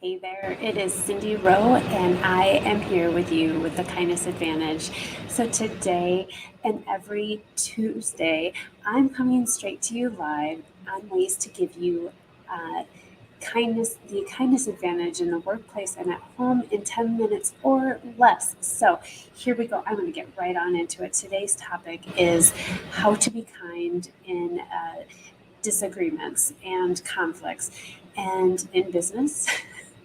Hey there, it is Cindy Rowe, and I am here with you with the Kindness Advantage. So, today and every Tuesday, I'm coming straight to you live on ways to give you uh, the kindness advantage in the workplace and at home in 10 minutes or less. So, here we go. I'm going to get right on into it. Today's topic is how to be kind in disagreements and conflicts. And in business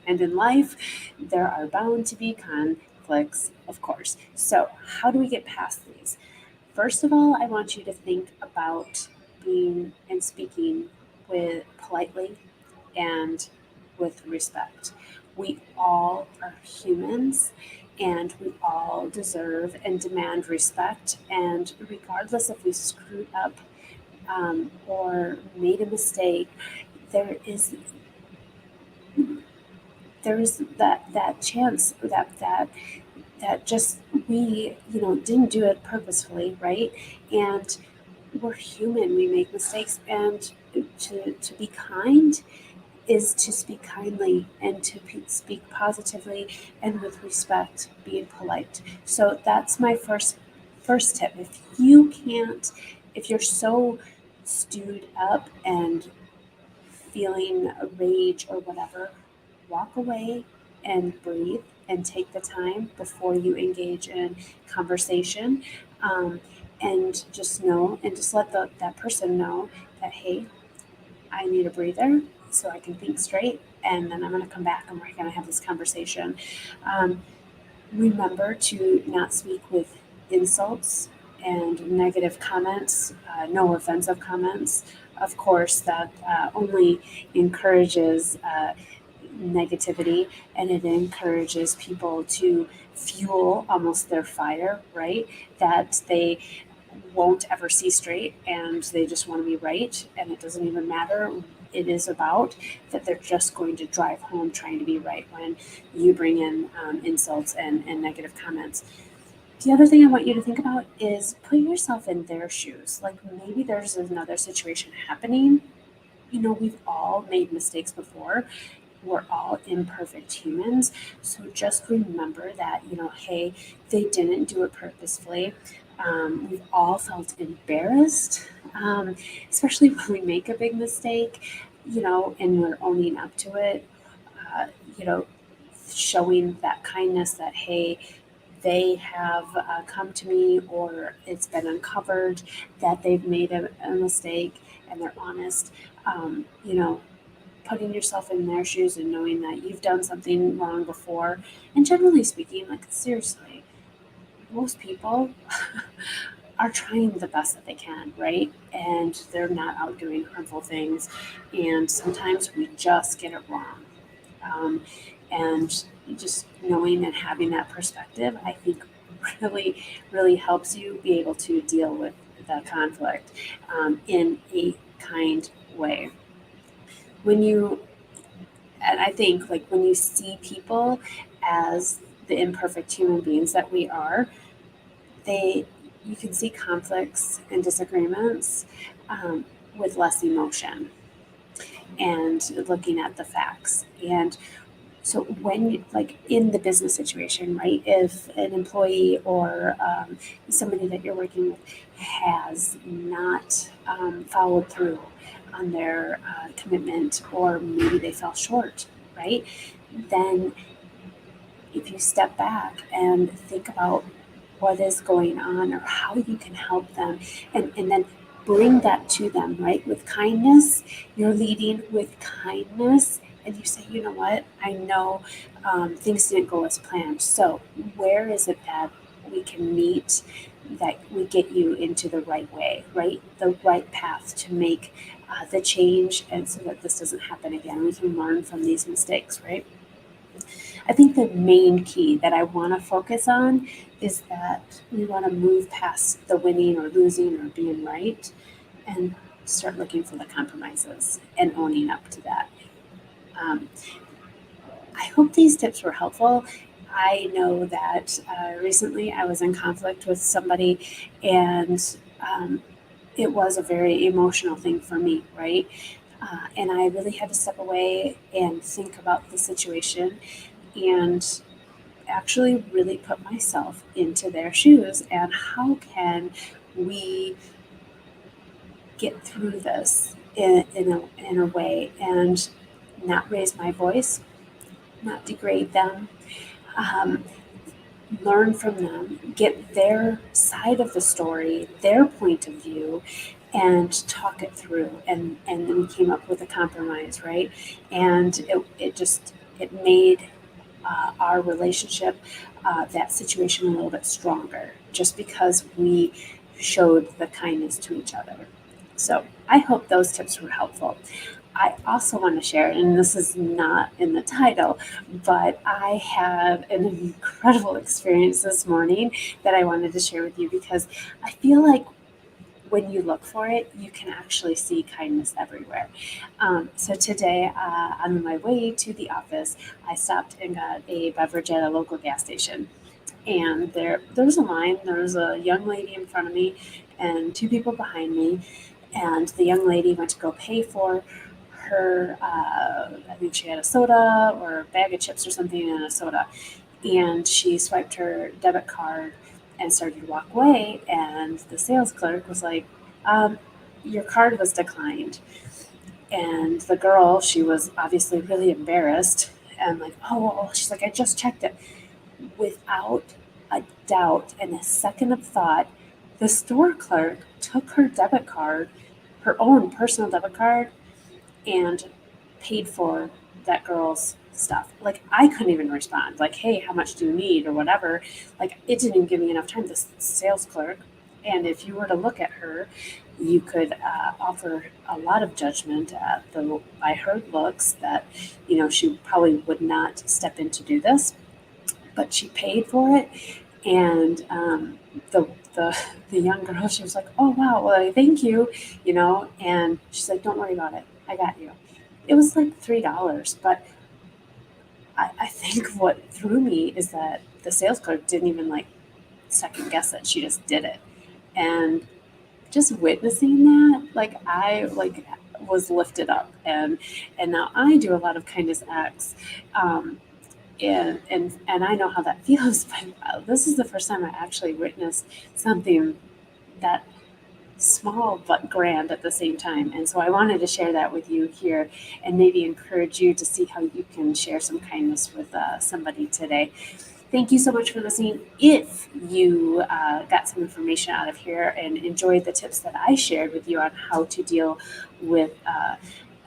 and in life, there are bound to be conflicts, of course. So, how do we get past these? First of all, I want you to think about being and speaking with politely and with respect. We all are humans and we all deserve and demand respect. And regardless if we screwed up or made a mistake, there is that chance that just we didn't do it purposefully, right? And we're human, we make mistakes, and to be kind is to speak kindly and to speak positively and with respect, being polite. So that's my first tip. If you're so stewed up and feeling a rage or whatever, walk away and breathe and take the time before you engage in conversation. Um, and just know and just let that person know that, hey, I need a breather so I can think straight. And then I'm going to come back and we're going to have this conversation. Um, Remember to not speak with insults and negative comments, no offensive comments. Of course, that only encourages negativity, and it encourages people to fuel almost their fire, right? That they won't ever see straight and they just want to be right, and it doesn't even matter it is about, that they're just going to drive home trying to be right when you bring in insults and negative comments. The other thing I want you to think about is put yourself in their shoes. Like maybe there's another situation happening. We've all made mistakes before. We're all imperfect humans. So just remember that, hey, they didn't do it purposefully. We've all felt embarrassed, especially when we make a big mistake, and we're owning up to it, uh, you know, showing that kindness that, hey, they have come to me or it's been uncovered that they've made a mistake and they're honest. Putting yourself in their shoes and knowing that you've done something wrong before. And generally speaking, like seriously, most people are trying the best that they can, right? And they're not out doing harmful things. And sometimes we just get it wrong. Um, and just knowing and having that perspective, I think really, really helps you be able to deal with the conflict in a kind way. When you And I think like when you see people as the imperfect human beings that we are, they you can see conflicts and disagreements with less emotion and looking at the facts. And so when like in the business situation, right, if an employee or somebody that you're working with has not followed through on their commitment, or maybe they fell short, right, then if you step back and think about what is going on or how you can help them, and then bring that to them, right? With kindness, you're leading with kindness, and you say, you know what, I know things didn't go as planned. So, where is it that we can meet, that we get you into the right way, right? The right path to make the change, and so that this doesn't happen again. We can learn from these mistakes, right? I think the main key that I want to focus on is that we want to move past the winning or losing or being right and start looking for the compromises and owning up to that. Um, I hope these tips were helpful. I know that recently I was in conflict with somebody, and it was a very emotional thing for me, right? And I really had to step away and think about the situation and actually really put myself into their shoes and how can we get through this in a way and not raise my voice, not degrade them, um, learn from them, get their side of the story, their point of view, and talk it through. And then we came up with a compromise, right? And it made our relationship, that situation a little bit stronger, just because we showed the kindness to each other. So I hope those tips were helpful. I also want to share, and this is not in the title, but I had an incredible experience this morning that I wanted to share with you because I feel like when you look for it, you can actually see kindness everywhere. So today, on my way to the office, I stopped and got a beverage at a local gas station. And there was a line. There was a young lady in front of me, and two people behind me. And the young lady went to go pay for her. I think she had a soda or a bag of chips or something and a soda, and she swiped her debit card and started to walk away. And the sales clerk was like, "Your card was declined." And the girl, she was obviously really embarrassed and like, "Oh, well," she's like, "I just checked it." Without a doubt and a second of thought, the store clerk took her debit card, her own personal debit card, and paid for that girl's stuff. Like, I couldn't even respond, like, "Hey, how much do you need?" or whatever. Like, it didn't even give me enough time. The sales clerk, and if you were to look at her, you could offer a lot of judgment at the by her looks that she probably would not step in to do this, but she paid for it. And the the young girl, she was like, "Oh wow, well, thank you," and she's like, "Don't worry about it, I got you." It was like $3, but I think what threw me is that the sales clerk didn't even like second guess it. She just did it, and just witnessing that, like I like was lifted up, and now I do a lot of kindness acts. And I know how that feels, but this is the first time I actually witnessed something that small but grand at the same time. And so I wanted to share that with you here and maybe encourage you to see how you can share some kindness with somebody today. Thank you so much for listening. If you got some information out of here and enjoyed the tips that I shared with you on how to deal with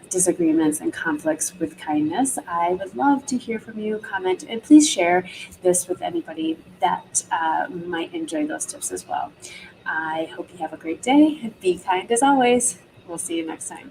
disagreements and conflicts with kindness, I would love to hear from you. Comment, and please share this with anybody that might enjoy those tips as well. I hope you have a great day. Be kind as always. We'll see you next time.